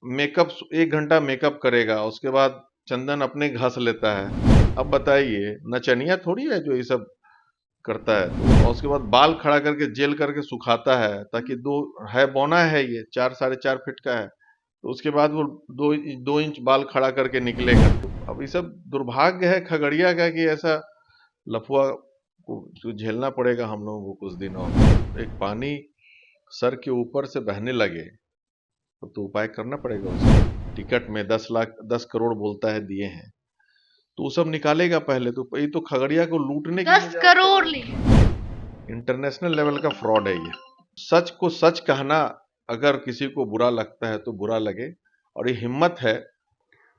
Makeup 1 घंटा makeup करेगा, उसके बाद चंदन अपने घस लेता है। अब बताइए, नचनिया थोड़ी है जो ये सब करता है। तो और उसके बाद बाल खड़ा करके जेल करके सुखाता है, ताकि दो है बौना है, ये 4 साढ़े 4 फीट का है, तो उसके बाद वो 2 इंच बाल खड़ा करके निकलेगा। अब ये सब दुर्भाग्य है खगड़िया का कि ऐसा लफुआ को तो झेलना पड़ेगा हम लोगों को कुछ दिनों में। एक पानी सर के ऊपर से बहने लगे तो उपाय करना पड़ेगा उसका। टिकट में 10 लाख 10 करोड़ बोलता है दिए हैं, तो वो सब निकालेगा पहले। तो ये तो खगड़िया को लूटने की 10 करोड़ लिए। इंटरनेशनल लेवल का फ्रॉड है ये। सच को सच कहना, अगर किसी को बुरा लगता है तो बुरा लगे, और ये हिम्मत है।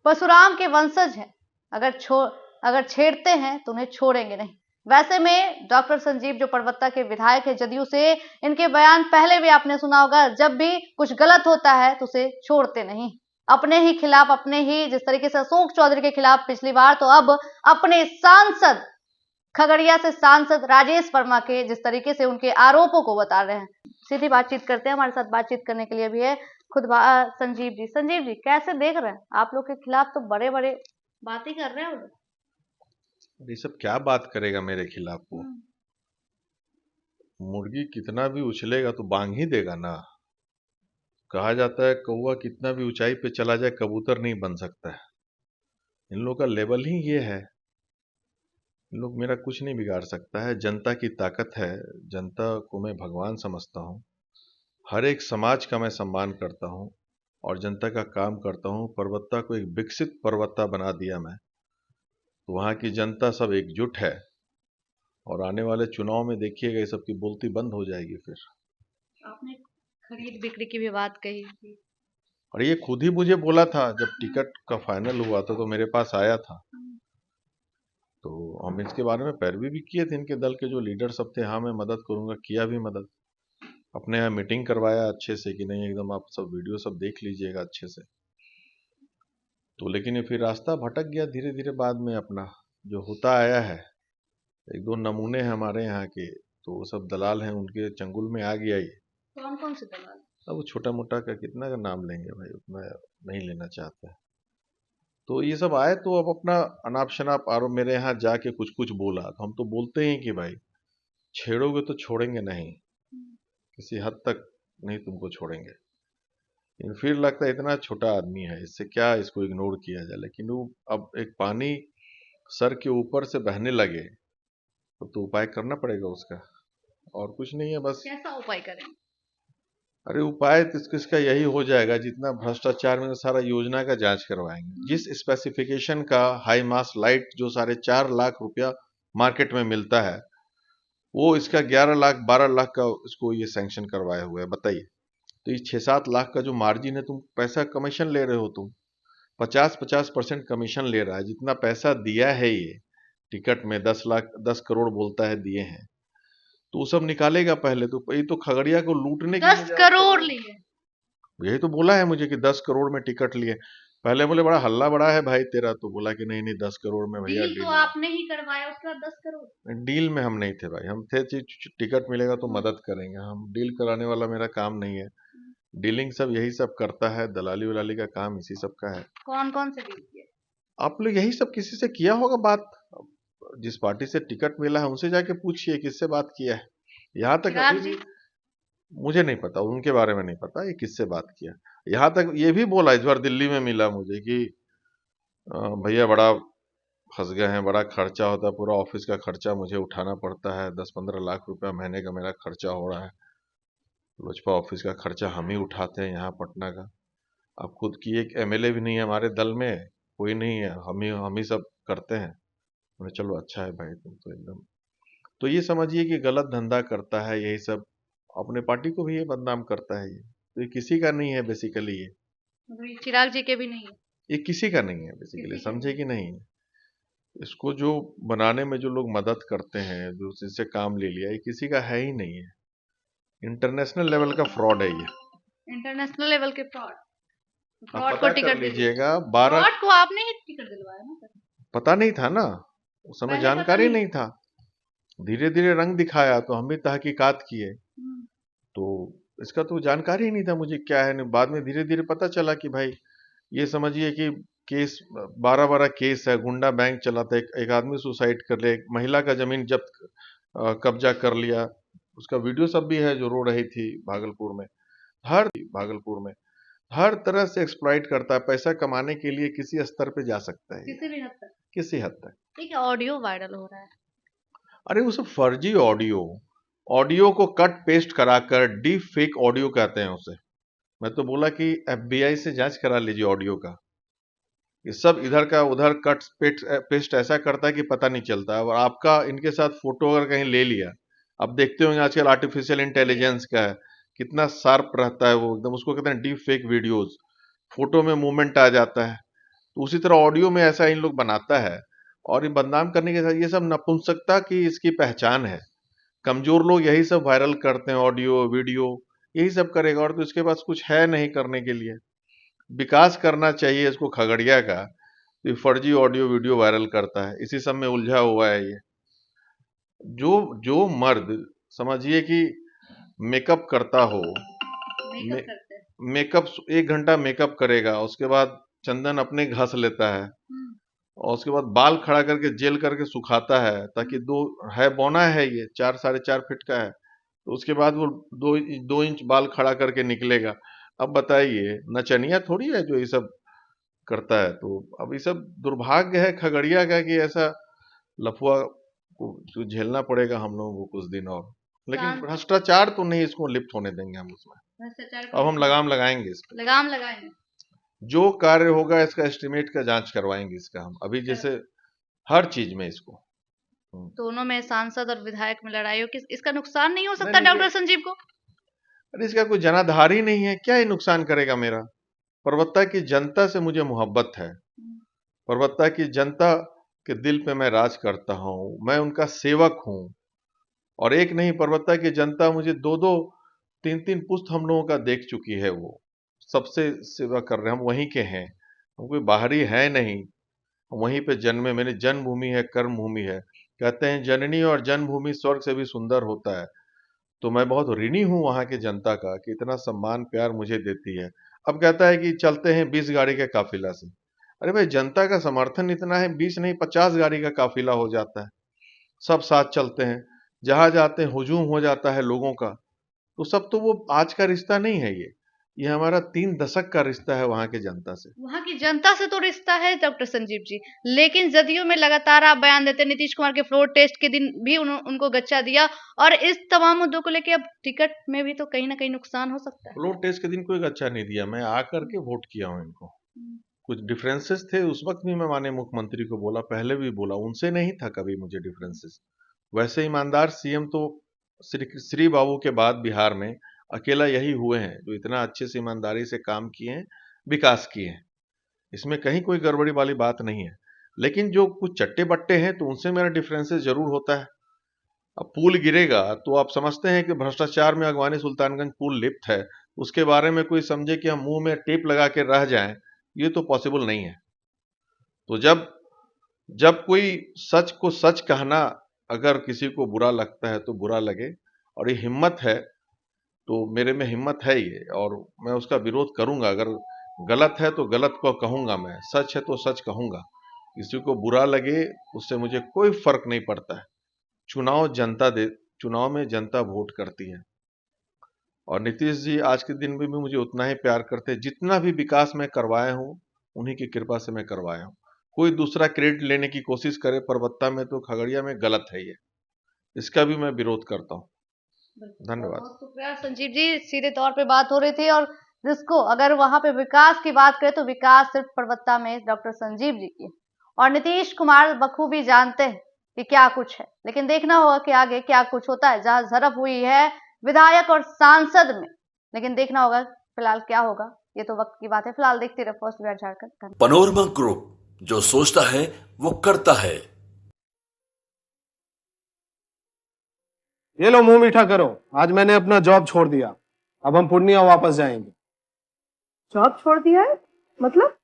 परशुराम के वंशज हैं, अगर छेड़ते हैं तो उन्हें छोड़ेंगे नहीं। वैसे में डॉक्टर संजीव जो परबत्ता के विधायक है जदयू से, इनके बयान पहले भी आपने सुना होगा, जब भी कुछ गलत होता है तो उसे छोड़ते नहीं। अपने ही खिलाफ, अपने ही जिस तरीके से अशोक चौधरी के खिलाफ पिछली बार, तो अब अपने सांसद, खगड़िया से सांसद राजेश वर्मा के जिस तरीके से उनके आरोपों को बता रहे हैं। सीधी बातचीत करते हैं, हमारे साथ बातचीत करने के लिए भी है खुद संजीव जी। संजीव जी, कैसे देख रहे हैं आप लोग के खिलाफ? तो बड़े बड़े बातें कर रहे हैं वो लोग। ये सब क्या बात करेगा मेरे खिलाफ वो? मुर्गी कितना भी उछलेगा तो बांग ही देगा ना। कहा जाता है कौवा कितना भी ऊंचाई पे चला जाए कबूतर नहीं बन सकता है। इन लोग का लेवल ही ये है। इन लोग मेरा कुछ नहीं बिगाड़ सकता है। जनता की ताकत है। जनता को मैं भगवान समझता हूँ। हर एक समाज का मैं सम्मान करता हूँ और जनता का काम करता हूँ। परबत्ता को एक विकसित परबत्ता बना दिया मैं, तो वहाँ की जनता सब एकजुट है। और आने वाले चुनाव में देखिएगा ये सब की बोलती बंद हो जाएगी। फिर आपने खरीद बिक्री की भी बात कही थी, और ये खुद ही मुझे बोला था जब टिकट का फाइनल हुआ था, तो मेरे पास आया था। तो हम इसके बारे में पैरवी भी किए थे। इनके दल के जो लीडर सब थे, हाँ मैं मदद करूंगा, किया भी मदद। अपने यहाँ मीटिंग करवाया अच्छे से कि नहीं एकदम आप सब वीडियो सब देख लीजिएगा अच्छे से। तो लेकिन ये फिर रास्ता भटक गया धीरे धीरे। बाद में अपना जो होता आया है, 1-2 नमूने हैं हमारे यहाँ के, तो वो सब दलाल हैं, उनके चंगुल में आ गया ये। कौन कौन से दलाल? अब वो छोटा मोटा का कितना का नाम लेंगे भाई, उतना नहीं लेना चाहते। तो ये सब आए तो अब अपना अनाप शनाप और मेरे यहाँ जाके कुछ कुछ बोला, तो हम तो बोलते हैं कि भाई छेड़ोगे तो छोड़ेंगे नहीं, किसी हद तक नहीं तुमको छोड़ेंगे। लेकिन फिर लगता है इतना छोटा आदमी है, इससे क्या इसको इग्नोर किया जाए। लेकिन वो अब एक पानी सर के ऊपर से बहने लगे तो उपाय करना पड़ेगा उसका, और कुछ नहीं है बस। कैसा उपाय करें? अरे उपाय तो इसका यही हो जाएगा, जितना भ्रष्टाचार में सारा योजना का जांच करवाएंगे। जिस स्पेसिफिकेशन का हाई मास लाइट जो 4.5 लाख रुपया मार्केट में मिलता है, वो इसका 11 लाख 12 लाख का इसको ये सैंक्शन करवाया हुआ है। बताइए, तो ये 6-7 लाख का जो मार्जिन है, तुम पैसा कमीशन ले रहे हो। तुम 50-50% कमीशन ले रहा है। जितना पैसा दिया है ये टिकट में 10 करोड़ बोलता है दिए हैं, तो वो सब निकालेगा पहले। तो ये तो खगड़िया को लूटने की 10 करोड़ लिए। यही तो बोला है मुझे कि 10 करोड़ में टिकट लिए। पहले बोले बड़ा हल्ला बड़ा है भाई तेरा, तो बोला कि नहीं नहीं 10 करोड़ में भैया डील तो आपने ही करवाया, उसके बाद 10 करोड़। डील में हम नहीं थे भाई। हम थे टिकट मिलेगा तो मदद करेंगे। हम डील कराने वाला मेरा काम नहीं है। डीलिंग सब यही सब करता है, दलाली वलाली का काम इसी सब का है। कौन कौन से डील किए? आप लोग यही सब किसी से किया होगा बात। जिस पार्टी से टिकट मिला है उनसे जाके पूछिए किससे बात किया है। यहाँ तक अभी भी मुझे नहीं पता, उनके बारे में नहीं पता ये किससे बात किया। यहाँ तक ये भी बोला इस बार दिल्ली में मिला मुझे कि भैया बड़ा फंस गए हैं, बड़ा खर्चा होता है, पूरा ऑफिस का खर्चा मुझे उठाना पड़ता है, 10-15 लाख रुपया महीने का मेरा खर्चा हो रहा है। लोजपा ऑफिस का खर्चा हम ही उठाते हैं यहाँ पटना का। अब खुद की एक एमएलए भी नहीं है हमारे दल में, कोई नहीं है, हम ही सब करते हैं। मैंने चलो अच्छा है भाई, तुम तो एकदम। तो ये समझिए कि गलत धंधा करता है यही सब। अपने पार्टी को भी ये बदनाम करता है ये। तो ये किसी का नहीं है बेसिकली। ये चिराग जी के भी नहीं है, ये किसी का नहीं है बेसिकली, समझे कि नहीं। इसको जो बनाने में जो लोग मदद करते हैं, जो जिससे काम ले लिया, ये किसी का है ही नहीं है। इंटरनेशनल लेवल का फ्रॉड है ये। इंटरनेशनल लेवल के फ्रॉड। आप फ्रॉड को पता कर टिकट लीजिएगा। 12 फ्रॉड को आपने ही टिकट दिलवाया ना सर? पता नहीं था ना, उस समय पहले पता जानकारी नहीं। नहीं था। धीरे धीरे रंग दिखाया तो हम भी तहकीकात किए। तो इसका तो जानकारी ही नहीं था मुझे क्या है। बाद में धीरे धीरे पता चला कि भाई ये समझिए कि केस 12-12 केस है, गुंडा बैंक चलाता है, एक आदमी सुसाइड कर लिया, एक महिला का जमीन जब्त कब्जा कर लिया, उसका वीडियो सब भी है जो रो रही थी भागलपुर में हर तरह से एक्सप्लॉइट करता है, पैसा कमाने के लिए किसी स्तर पे जा सकता है, किसी भी हद तक। किसी हद तक। ठीक है, ऑडियो वायरल हो रहा है। अरे वो सब फर्जी ऑडियो को कट पेस्ट कराकर डीप फेक ऑडियो कहते हैं उसे। मैं तो बोला कि FBI से जांच करा लीजिए ऑडियो का। ये सब इधर का उधर कट पेस्ट ऐसा करता है कि पता नहीं चलता। और आपका इनके साथ फोटो अगर कहीं ले लिया, अब देखते होंगे आजकल आर्टिफिशियल इंटेलिजेंस का है, कितना शार्प रहता है वो एकदम, उसको कहते हैं डीप फेक वीडियोज, फोटो में मूवमेंट आ जाता है। तो उसी तरह ऑडियो में ऐसा इन लोग बनाता है और ये बदनाम करने के साथ ये सब नपुंसकता की इसकी पहचान है। कमजोर लोग यही सब वायरल करते हैं, ऑडियो वीडियो यही सब करेगा, और तो इसके पास कुछ है नहीं करने के लिए। विकास करना चाहिए इसको खगड़िया का, तो ये फर्जी ऑडियो वीडियो वायरल करता है, इसी सब में उलझा हुआ है ये। जो जो मर्द समझिए कि मेकअप करता हो, मेकअप 1 घंटा मेकअप करेगा, उसके बाद चंदन अपने घस लेता है और उसके बाद बाल खड़ा करके जेल करके सुखाता है, ताकि बौना है ये 4-4.5 फीट का है, तो उसके बाद वो 2 इंच बाल खड़ा करके निकलेगा। अब बताइए नचनिया थोड़ी है जो ये सब करता है। तो अब ये सब दुर्भाग्य है खगड़िया का कि ऐसा लफुआ को झेलना पड़ेगा हम लोगों को कुछ दिन और। लेकिन भ्रष्टाचार तो नहीं इसको लिप्त होने देंगे हम उसमें। अब हम लगाम लगाएंगे इसको, लगाम लगाएंगे, जो कार्य होगा इसका एस्टिमेट का जांच करवाएंगे इसका हम, अभी जैसे हर चीज में इसको। दोनों में सांसद और विधायक में लड़ाई हो, इसका नुकसान नहीं हो सकता डॉक्टर संजीव को? अरे इसका कोई जनाधार ही नहीं है, क्या ये नुकसान करेगा मेरा? परबत्ता की जनता से मुझे मोहब्बत है, परबत्ता की जनता के दिल पे मैं राज करता हूँ, मैं उनका सेवक हूँ। और एक नहीं, परबत्ता की जनता मुझे 2-2 3-3 पुश्त हम लोगों का देख चुकी है, वो सबसे सेवा कर रहे हैं, हम वहीं के हैं, हम कोई बाहरी है नहीं, वहीं पे जन्मे, मेरी जन्मभूमि है, कर्म भूमि है। कहते हैं जननी और जन्मभूमि स्वर्ग से भी सुंदर होता है। तो मैं बहुत ऋणी हूं वहां की जनता का कि इतना सम्मान प्यार मुझे देती है। अब कहता है कि चलते हैं 20 गाड़ी के काफिला से। अरे भाई जनता का समर्थन इतना है, 20 नहीं 50 गाड़ी का काफिला हो जाता है, सब साथ चलते हैं, जहां जाते हैं हुजूम हो जाता है लोगों का। तो सब तो वो आज का रिश्ता नहीं है, ये हमारा 3 दशक का रिश्ता है वहां की जनता से। वहां की जनता से तो रिश्ता है डॉक्टर संजीव जी, लेकिन जदयू में लगातार आप बयान देते हैं, नीतीश कुमार के फ्लोर टेस्ट के दिन भी उनको गच्चा दिया, और इस तमाम मुद्दों को लेकर अब टिकट में भी तो कहीं ना कहीं नुकसान हो सकता है। फ्लोर टेस्ट के दिन कोई गच्चा नहीं दिया, मैं आकर के वोट किया हूं इनको। कुछ डिफरेंसेस थे उस वक्त भी, मैं माननीय मुख्यमंत्री को बोला, पहले भी बोला, उनसे नहीं था कभी मुझे डिफरेंसेस। वैसे ईमानदार सीएम तो श्री बाबू के बाद बिहार में अकेला यही हुए हैं जो इतना अच्छे से ईमानदारी से काम किए हैं, विकास किए हैं। इसमें कहीं कोई गड़बड़ी वाली बात नहीं है। लेकिन जो कुछ चट्टे बट्टे हैं तो उनसे मेरा डिफरेंसेस जरूर होता है। अब पुल गिरेगा तो आप समझते हैं कि भ्रष्टाचार में अगवानी सुल्तानगंज पुल लिप्त है, उसके बारे में कोई समझे कि हम मुंह में टेप लगा के रह जाएं, ये तो पॉसिबल नहीं है। तो जब जब कोई सच को सच कहना अगर किसी को बुरा लगता है तो बुरा लगे, और ये हिम्मत है तो मेरे में हिम्मत है ये, और मैं उसका विरोध करूंगा। अगर गलत है तो गलत को कहूंगा, मैं सच है तो सच कहूंगा। किसी को बुरा लगे उससे मुझे कोई फर्क नहीं पड़ता है। चुनाव में जनता वोट करती है, और नीतीश जी आज के दिन में भी मुझे उतना ही प्यार करते हैं। जितना भी विकास मैं करवाया हूँ उन्हीं की कृपा से मैं करवाया हूँ। कोई दूसरा क्रेडिट लेने की कोशिश करे परबत्ता में तो खगड़िया में गलत है, ये इसका भी मैं विरोध करता हूँ। धन्यवाद। बहुत शुक्रिया संजीव जी, सीधे तौर पे बात हो रही थी, और जिसको अगर वहां पे विकास की बात करें तो विकास सिर्फ परबत्ता में डॉक्टर संजीव जी की, और नीतीश कुमार बखूबी जानते हैं कि क्या कुछ है। लेकिन देखना होगा कि आगे क्या कुछ होता है, जहां झड़प हुई है विधायक और सांसद में, लेकिन देखना होगा फिलहाल क्या होगा, ये तो वक्त की बात है। फिलहाल देखते रहे first Bihar Jharkhand. Panorama group, जो सोचता है वो करता है। ये लो मुंह मीठा करो, आज मैंने अपना जॉब छोड़ दिया, अब हम पूर्णिया वापस जाएंगे। जॉब छोड़ दिया है? मतलब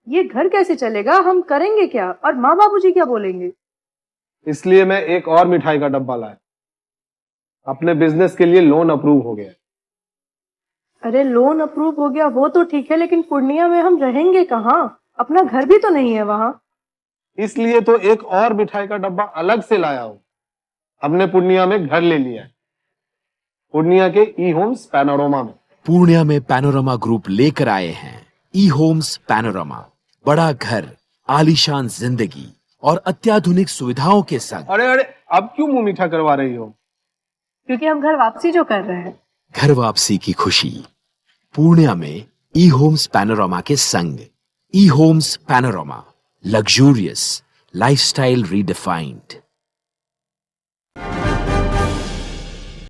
ये घर कैसे चलेगा, हम करेंगे क्या, और माँ बाबूजी क्या बोलेंगे? इसलिए मैं एक और मिठाई का डब्बा लाया, अपने बिजनेस के लिए लोन अप्रूव हो गया। अरे लोन अप्रूव हो गया वो तो ठीक है, लेकिन पूर्णिया में हम रहेंगे कहाँ? अपना घर भी तो नहीं है वहाँ। इसलिए तो एक और मिठाई का डब्बा अलग से लाया हूँ। हमने पूर्णिया में घर ले लिया है, पूर्णिया के ई होम्स पैनोरमा में। पूर्णिया में पैनोरमा ग्रुप लेकर आए हैं ई होम्स पैनोरमा। बड़ा घर, आलीशान जिंदगी और अत्याधुनिक सुविधाओं के संग। अरे अरे, अब क्यों मुंह मीठा करवा रही हो? क्योंकि हम घर वापसी जो कर रहे हैं। घर वापसी की खुशी पूर्णिया में ई होम्स पैनोरमा के संग। E Homes Panorama, luxurious lifestyle redefined.